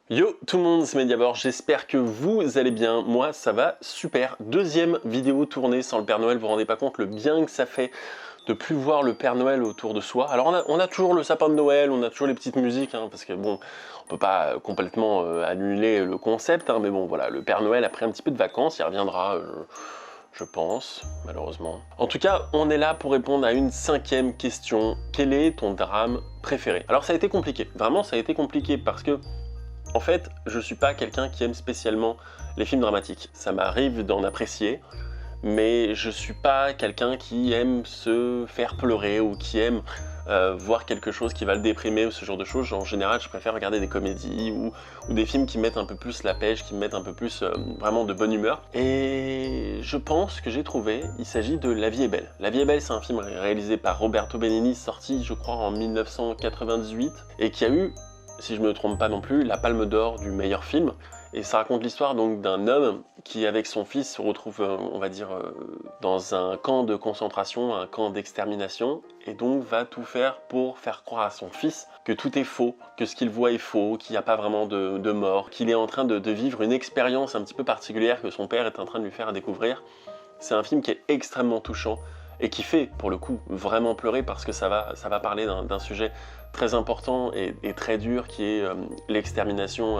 Yo tout le monde, c'est Mediabord, j'espère que vous allez bien, moi ça va super. Deuxième vidéo tournée sans le Père Noël, vous vous rendez pas compte le bien que ça fait de plus voir le Père Noël autour de soi. Alors on a toujours le sapin de Noël, on a toujours les petites musiques, hein, parce que bon, on peut pas complètement annuler le concept, hein, mais bon voilà, le Père Noël a pris un petit peu de vacances, il reviendra... je pense, malheureusement. En tout cas, on est là pour répondre à une cinquième question. Quel est ton drame préféré? Alors ça a été compliqué, vraiment ça a été compliqué parce que en fait, je suis pas quelqu'un qui aime spécialement les films dramatiques. Ça m'arrive d'en apprécier, mais je suis pas quelqu'un qui aime se faire pleurer ou qui aime voir quelque chose qui va le déprimer ou ce genre de choses. En général, je préfère regarder des comédies ou des films qui mettent un peu plus la pêche, qui me mettent un peu plus vraiment de bonne humeur. Et je pense que j'ai trouvé, il s'agit de La vie est belle. La vie est belle, c'est un film réalisé par Roberto Benigni, sorti je crois en 1998, et qui a eu, si je me trompe pas non plus, la Palme d'Or du meilleur film. Et ça raconte l'histoire donc d'un homme qui, avec son fils, se retrouve, on va dire, dans un camp de concentration, un camp d'extermination, et donc va tout faire pour faire croire à son fils que tout est faux, que ce qu'il voit est faux, qu'il n'y a pas vraiment de mort, qu'il est en train de vivre une expérience un petit peu particulière que son père est en train de lui faire découvrir. C'est un film qui est extrêmement touchant et qui fait, pour le coup, vraiment pleurer parce que ça va parler d'un sujet très important et très dur qui est l'extermination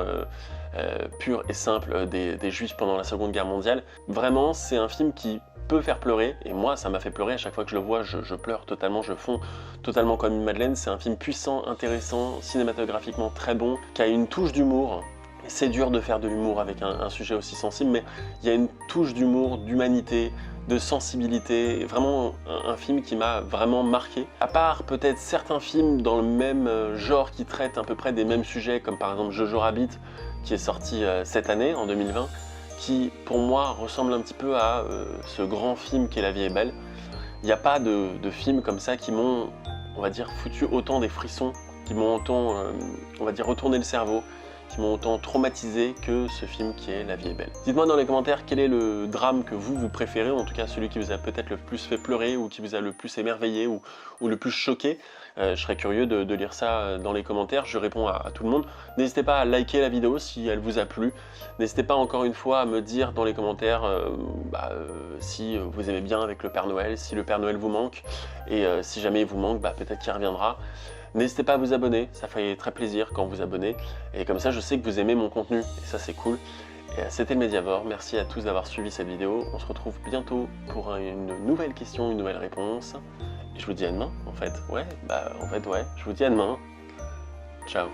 pure et simple des Juifs pendant la Seconde Guerre mondiale. Vraiment, c'est un film qui peut faire pleurer, et moi ça m'a fait pleurer à chaque fois que je le vois, je pleure totalement, je fonds totalement comme une madeleine. C'est un film puissant, intéressant, cinématographiquement très bon, qui a une touche d'humour. C'est dur de faire de l'humour avec un sujet aussi sensible, mais il y a une touche d'humour, d'humanité, de sensibilité, vraiment un film qui m'a vraiment marqué. À part peut-être certains films dans le même genre qui traitent à peu près des mêmes sujets, comme par exemple Jojo Rabbit, qui est sorti cette année, en 2020, qui pour moi ressemble un petit peu à ce grand film qu'est La vie est belle. Il n'y a pas de films comme ça qui m'ont, on va dire, foutu autant des frissons, qui m'ont autant, on va dire, retourné le cerveau, qui m'ont autant traumatisé que ce film qui est La vie est belle. Dites-moi dans les commentaires quel est le drame que vous préférez, en tout cas celui qui vous a peut-être le plus fait pleurer ou qui vous a le plus émerveillé ou le plus choqué. Je serais curieux de lire ça dans les commentaires, je réponds à tout le monde. N'hésitez pas à liker la vidéo si elle vous a plu. N'hésitez pas encore une fois à me dire dans les commentaires si vous aimez bien avec le Père Noël, si le Père Noël vous manque, et si jamais il vous manque, peut-être qu'il reviendra. N'hésitez pas à vous abonner, ça fait très plaisir quand vous abonnez, et comme ça je sais que vous aimez mon contenu, et ça c'est cool. Et c'était le Mediabord, merci à tous d'avoir suivi cette vidéo, on se retrouve bientôt pour une nouvelle question, une nouvelle réponse, et je vous dis à demain en fait, ouais, je vous dis à demain, ciao.